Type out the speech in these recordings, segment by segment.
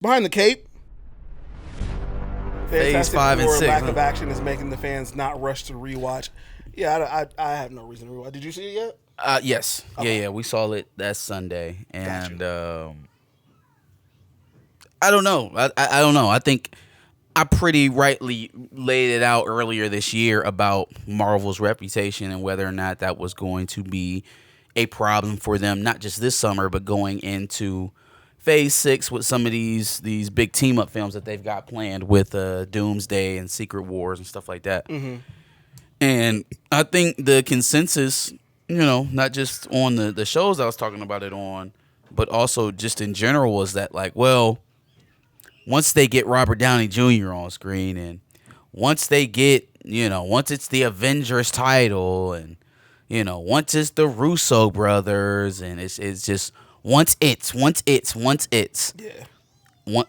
Behind the Cape. Phase Fantastic 5 and Four 6. lack of action is making the fans not rush to rewatch. Yeah, I have no reason to rewatch. Did you see it yet? Yes. Okay. Yeah. We saw it that Sunday, and Gotcha. I don't know. I don't know. I think I pretty rightly laid it out earlier this year about Marvel's reputation and whether or not that was going to be a problem for them, not just this summer, but going into Phase 6 with some of these big team up films that they've got planned with Doomsday and Secret Wars and stuff like that. Mm-hmm. And I think the consensus, not just on the shows I was talking about it on, but also just in general was that, like, well, once they get Robert Downey Jr. on screen, and once they get, once it's the Avengers title, and, once it's the Russo brothers, and it's just once it's. Yeah. One,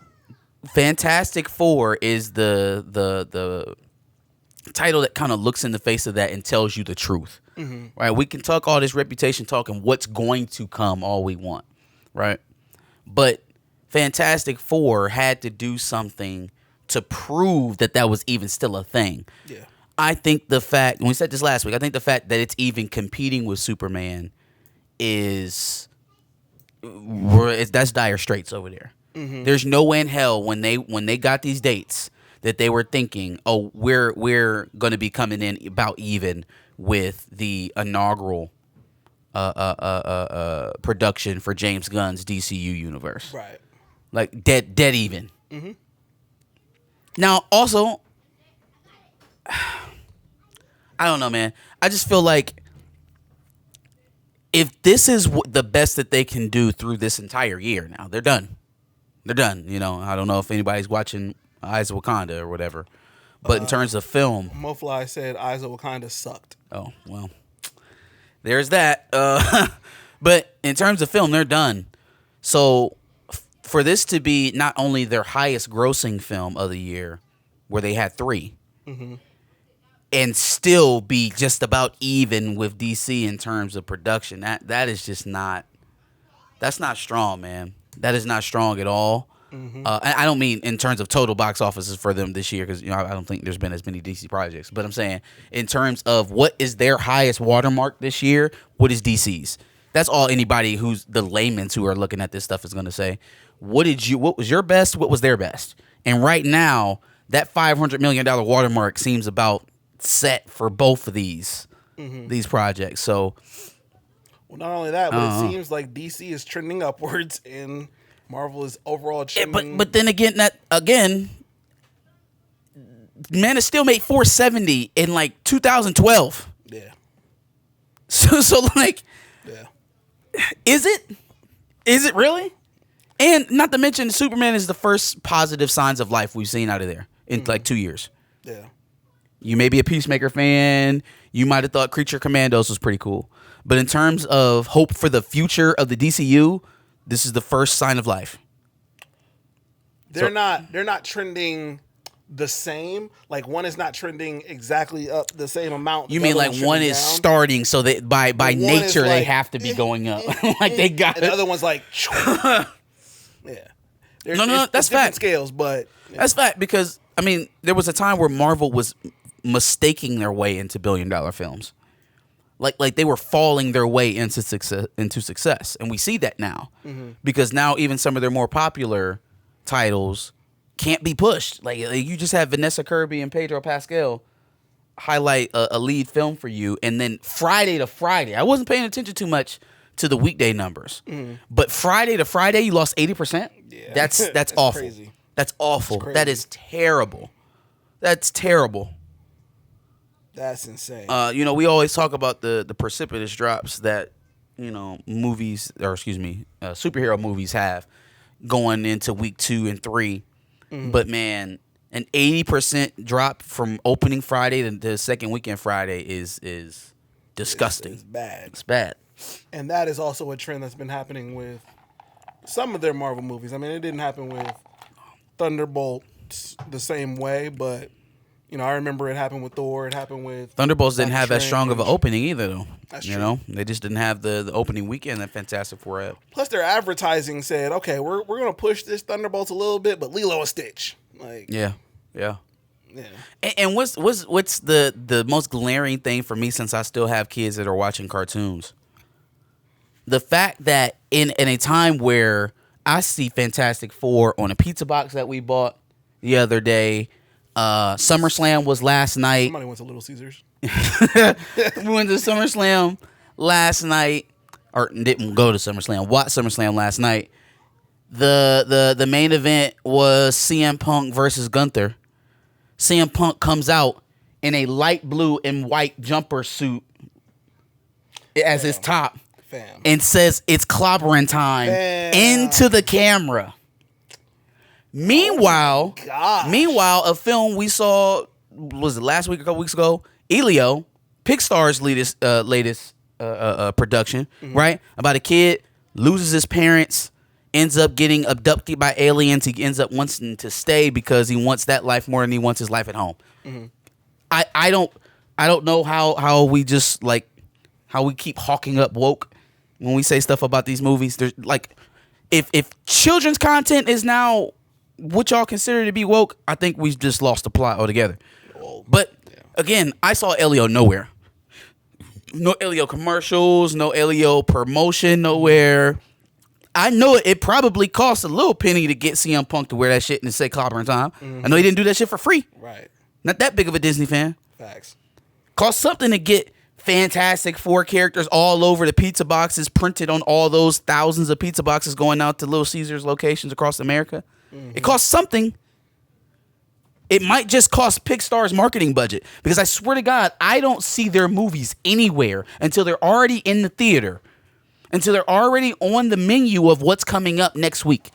Fantastic Four is the title that kind of looks in the face of that and tells you the truth. Mm-hmm. Right? We can talk all this reputation talk and what's going to come all we want, right? But Fantastic Four had to do something to prove that that was even still a thing. Yeah. I think the fact, and we said this last week, I think the fact that it's even competing with Superman is that's dire straits over there. Mm-hmm. There's no way in hell when they got these dates that they were thinking, oh, we're going to be coming in about even with the inaugural production for James Gunn's DCU universe. Right. Like dead even. Mm-hmm. Now, also, I don't know, man. I just feel like if this is the best that they can do through this entire year, now they're done. They're done. I don't know if anybody's watching Eyes of Wakanda or whatever, but in terms of film, Mofly said Eyes of Wakanda sucked. oh well, there's that. But in terms of film, they're done. So for this to be not only their highest grossing film of the year, where they had 3, Mm-hmm. and still be just about even with DC in terms of production, that is just not. That's not strong, man. That is not strong at all. Mm-hmm. I don't mean in terms of total box offices for them this year, because I don't think there's been as many DC projects. But I'm saying in terms of what is their highest watermark this year, what is DC's? That's all anybody who's the layman's who are looking at this stuff is going to say. What was your best? What was their best? And right now, that $500 million watermark seems about set for both of these projects. So. Well, not only that, but it seems like DC is trending upwards and Marvel is overall trending. But then again, Man of Steel made 470 in like 2012. Yeah. So like, Yeah. is it really? And not to mention, Superman is the first positive signs of life we've seen out of there in like 2 years. Yeah. You may be a Peacemaker fan. You might have thought Creature Commandos was pretty cool. But in terms of hope for the future of the DCU, this is the first sign of life. They're not trending the same. Like one is not trending exactly up the same amount. You mean like one is down. starting, so that by nature they have to be going up. Like they got and the other one's like yeah. No, that's fact. Scales, but that's fact, because I mean there was a time where Marvel was mistaking their way into billion-dollar films. Like they were falling their way into success, and we see that now because now even some of their more popular titles can't be pushed. Like you just have Vanessa Kirby and Pedro Pascal highlight a lead film for you, and then Friday to Friday, I wasn't paying attention too much to the weekday numbers, but Friday to Friday, you lost 80%. Yeah. That's awful. Crazy. That's awful. That is terrible. That's terrible. That's insane. We always talk about the precipitous drops that superhero movies have going into week 2 and 3. But man, an 80% drop from opening Friday to the second weekend Friday is disgusting. It's bad. It's bad. And that is also a trend that's been happening with some of their Marvel movies. I mean, it didn't happen with Thunderbolt the same way, but You know, I remember it happened with Thor. It happened with Thunderbolts didn't Doctor have as strong of an Strange. opening either, though. That's You true. know, they just didn't have the opening weekend that Fantastic Four had. Plus, their advertising said, "Okay, we're gonna push this Thunderbolts a little bit, but Lilo and Stitch." Like, Yeah. yeah. And what's the most glaring thing for me, since I still have kids that are watching cartoons? The fact that in a time where I see Fantastic Four on a pizza box that we bought the other day, SummerSlam was last night. Somebody went to Little Caesars. We went to SummerSlam last night, or didn't go to SummerSlam. Watched SummerSlam last night. The main event was CM Punk versus Gunther. CM Punk comes out in a light blue and white jumper suit as his top, and says it's clobbering time into the camera. Meanwhile, a film we saw, was it last week or a couple weeks ago? Elio, Pixar's latest production, right? About a kid loses his parents, ends up getting abducted by aliens. He ends up wanting to stay because he wants that life more than he wants his life at home. I don't know how we just like how we keep hawking up woke when we say stuff about these movies. There's like, if children's content is now what y'all consider to be woke, I think we've just lost the plot altogether. But again, I saw Elio nowhere. No Elio commercials, no Elio promotion nowhere. I know it probably cost a little penny to get CM Punk to wear that shit and say clobbering time. I know he didn't do that shit for free. Right. Not that big of a Disney fan. Facts. Cost something to get Fantastic Four characters all over the pizza boxes, printed on all those thousands of pizza boxes going out to Little Caesars locations across America. It costs something. It might just cost Pixar's marketing budget, because I swear to God, I don't see their movies anywhere until they're already in the theater, until they're already on the menu of what's coming up next week.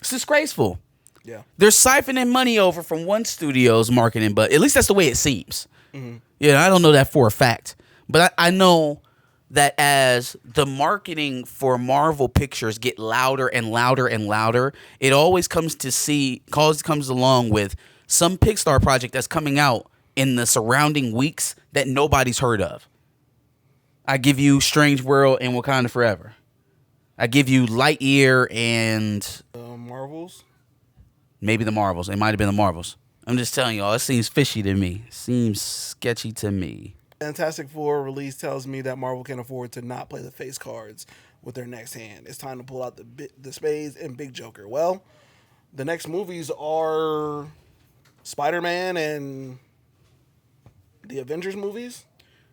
It's disgraceful. Yeah. They're siphoning money over from one studio's marketing, but at least that's the way it seems. Yeah, I don't know that for a fact, but I know that as the marketing for Marvel pictures get louder and louder and louder, it always comes along with some Pixar project that's coming out in the surrounding weeks that nobody's heard of. I give you Strange World and Wakanda Forever. I give you Lightyear and Marvels. Maybe the Marvels. It might have been the Marvels. I'm just telling y'all, it seems fishy to me. Seems sketchy to me. Fantastic Four release tells me that Marvel can afford to not play the face cards with their next hand. It's time to pull out the spades and Big Joker. Well, the next movies are Spider-Man and the Avengers movies.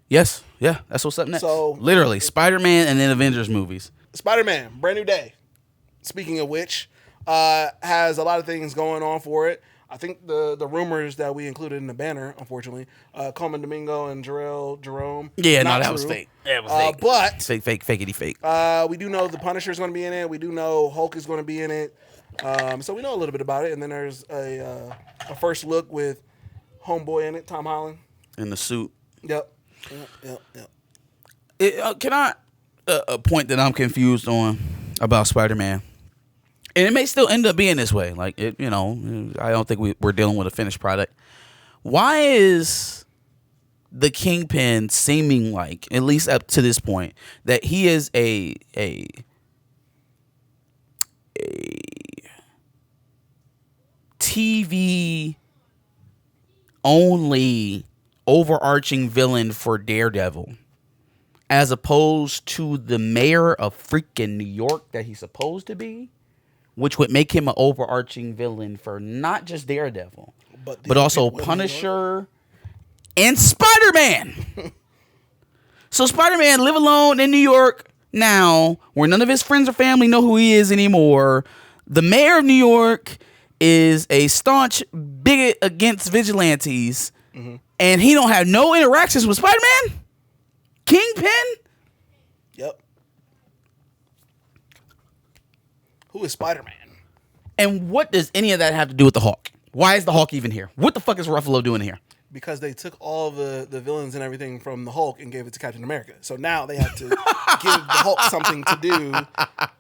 Yes, yeah, that's what's up next. So literally, Spider-Man and then Avengers movies. Spider-Man, brand new day. Speaking of which, has a lot of things going on for it. I think the rumors that we included in the banner, unfortunately, Coleman Domingo and Jerome. Yeah, no, that true. was fake. That was fake. But fakeity fake. we do know the Punisher's going to be in it. We do know Hulk is going to be in it. So we know a little bit about it. And then there's a first look with Homeboy in it, Tom Holland. In the suit. Yep. Can I a point that I'm confused on about Spider-Man? And it may still end up being this way. Like, I don't think we're dealing with a finished product. Why is the Kingpin seeming like, at least up to this point, that he is a TV only overarching villain for Daredevil, as opposed to the mayor of freaking New York that he's supposed to be? Which would make him an overarching villain for not just Daredevil, but also Punisher and Spider-Man. So Spider-Man live alone in New York now, where none of his friends or family know who he is anymore. The mayor of New York is a staunch bigot against vigilantes, and he don't have no interactions with Spider-Man? Kingpin? Yep. Who is Spider-Man? And what does any of that have to do with the Hawk? Why is the Hawk even here? What the fuck is Ruffalo doing here? because they took all the villains and everything from the Hulk and gave it to Captain America. So now they have to give the Hulk something to do,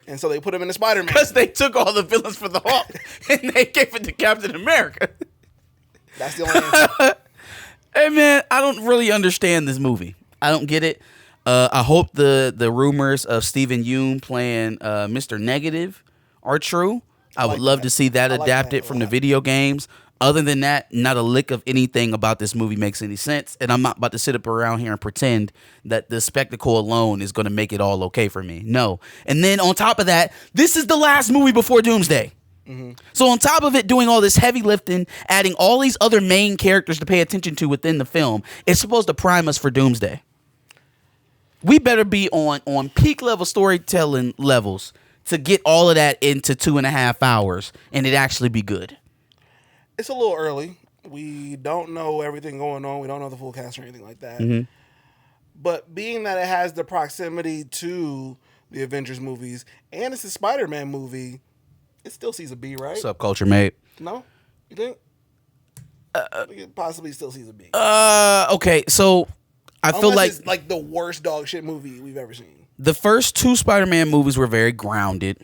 and so they put him in the Spider-Man. Because they took all the villains for the Hulk and they gave it to Captain America. That's the only answer. Hey man, I don't really understand this movie. I don't get it. I hope the rumors of Steven Yeun playing Mr. Negative are true. I would love to see that adapted from the video games. Other than that, not a lick of anything about this movie makes any sense. And I'm not about to sit up around here and pretend that the spectacle alone is going to make it all okay for me. No. And then on top of that, this is the last movie before Doomsday. Mm-hmm. So on top of it doing all this heavy lifting, adding all these other main characters to pay attention to within the film, it's supposed to prime us for Doomsday. We better be on peak level storytelling levels to get all of that into 2.5 hours and it actually be good. It's a little early. We don't know everything going on. We don't know the full cast or anything like that. Mm-hmm. But being that it has the proximity to the Avengers movies and it's a Spider-Man movie, it still sees a B, right? Subculture, mate. No? You think? It possibly still sees a B. Okay, so I feel like it's like the worst dog shit movie we've ever seen. The first 2 Spider-Man movies were very grounded,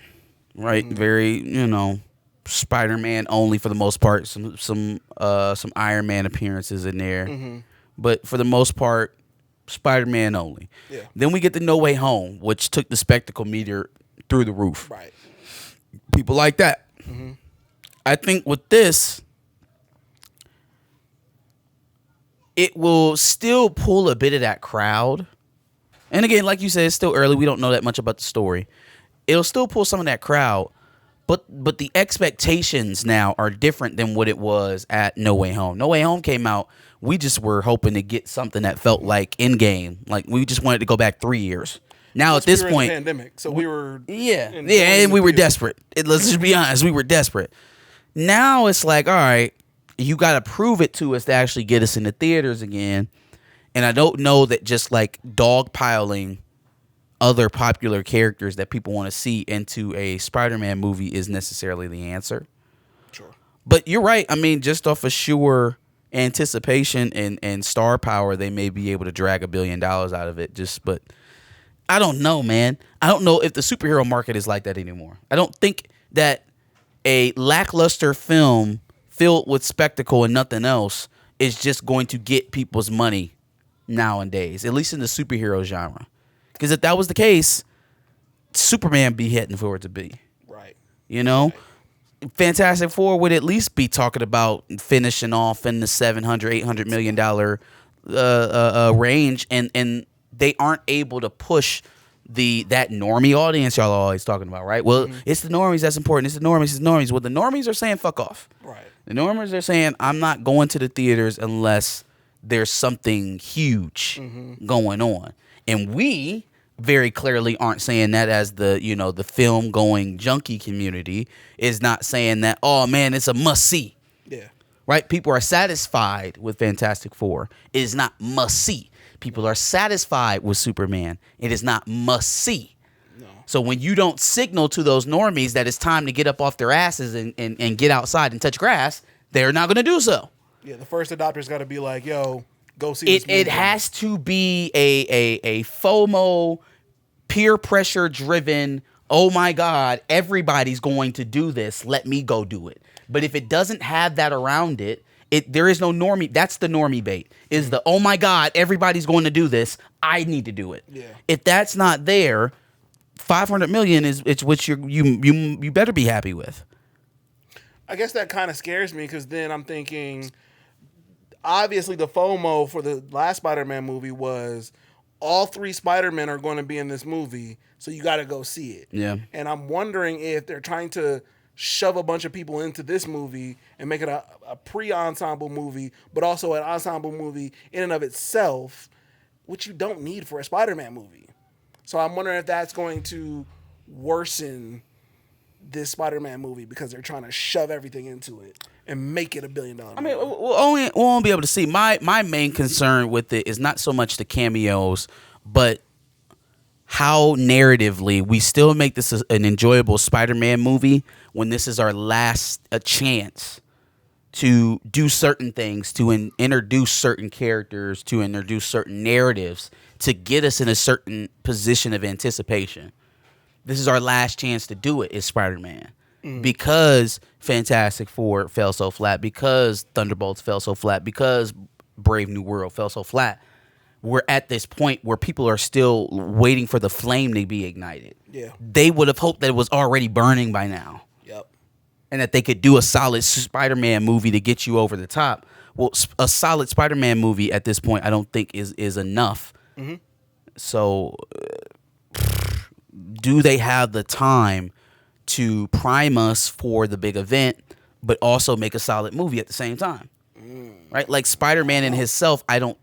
right? Mm-hmm. Very, Spider-Man only for the most part. Some Iron Man appearances in there, Mm-hmm. but for the most part, Spider-Man only. Yeah. Then we get the No Way Home, which took the spectacle meter through the roof. Right. People like that. Mm-hmm. I think with this, it will still pull a bit of that crowd. And again, like you said, it's still early. We don't know that much about the story. It'll still pull some of that crowd, but the expectations now are different than what it was at No Way Home. No Way Home came out, we just were hoping to get something that felt like Endgame. Like we just wanted to go back 3 years. Now at this we were point, in the pandemic, so we were and we were desperate. Let's just be honest, we were desperate. Now it's like, all right, you got to prove it to us to actually get us in the theaters again. And I don't know that just like dogpiling other popular characters that people want to see into a Spider-Man movie is necessarily the answer. Sure. But you're right. I mean, just off of sure anticipation and star power, they may be able to drag $1 billion out of it. But I don't know, man. I don't know if the superhero market is like that anymore. I don't think that a lackluster film filled with spectacle and nothing else is just going to get people's money nowadays, at least in the superhero genre. Because if that was the case, Superman be heading for it to be. Right. Right. Fantastic Four would at least be talking about finishing off in the $700-800 million range, and they aren't able to push that normie audience y'all are always talking about, right? Well, it's the normies that's important. It's the normies. Well, the normies are saying fuck off. Right. The normies are saying I'm not going to the theaters unless there's something huge going on. And we very clearly aren't saying that as the film going junkie community is not saying that, oh man, it's a must see. Yeah. Right? People are satisfied with Fantastic Four. It is not must see. People are satisfied with Superman. It is not must see. No. So when you don't signal to those normies that it's time to get up off their asses and get outside and touch grass, they're not going to do so. Yeah, the first adopter's got to be like, yo, go see this movie. It has to be a FOMO, peer pressure driven, oh my God, everybody's going to do this, let me go do it. But if it doesn't have that around it, there is no normie. That's the normie bait. Is the, oh my God, everybody's going to do this, I need to do it. Yeah. If that's not there, $500 million is what you better be happy with. I guess that kind of scares me because then I'm thinking, obviously the FOMO for the last Spider-Man movie was all 3 Spider-Men are going to be in this movie, so you got to go see it. Yeah. And I'm wondering if they're trying to shove a bunch of people into this movie and make it a pre-ensemble movie, but also an ensemble movie in and of itself, which you don't need for a Spider-Man movie. So I'm wondering if that's going to worsen this Spider-Man movie because they're trying to shove everything into it and make it $1 billion. I mean, we won't be able to see. My main concern with it is not so much the cameos, but how narratively we still make this an enjoyable Spider-Man movie when this is our last chance to do certain things, to introduce certain characters, to introduce certain narratives, to get us in a certain position of anticipation. This is our last chance to do it, is Spider-Man. Because Fantastic Four fell so flat, because Thunderbolts fell so flat, because Brave New World fell so flat, we're at this point where people are still waiting for the flame to be ignited. Yeah. They would have hoped that it was already burning by now. Yep. And that they could do a solid Spider-Man movie to get you over the top. Well, a solid Spider-Man movie at this point, I don't think is enough. So, do they have the time to prime us for the big event, but also make a solid movie at the same time? Right? Like Spider-Man in himself, I don't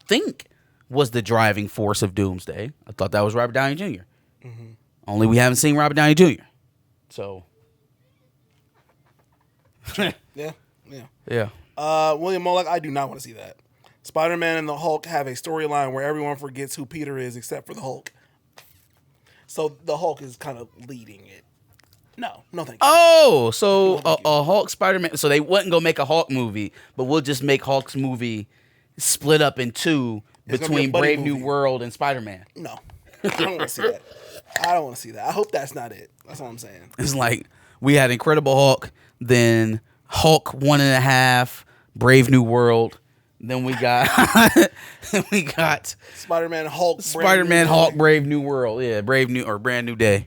think was the driving force of Doomsday. I thought that was Robert Downey Jr. Only we haven't seen Robert Downey Jr. So. Yeah. Yeah. William Moloch, I do not want to see that. Spider-Man and the Hulk have a storyline where everyone forgets who Peter is except for the Hulk. So the Hulk is kind of leading it. No, thank you. Oh, so a Hulk Spider-Man. So they wouldn't go make a Hulk movie, but we'll just make Hulk's movie split up in two between Brave New World and Spider-Man. No, I don't want to see that. I don't want to see that. I hope that's not it. That's all I'm saying. It's like we had Incredible Hulk, then Hulk 1.5, Brave New World. Then we got Spider-Man, Hulk, Brave New World. Yeah, Brand New Day.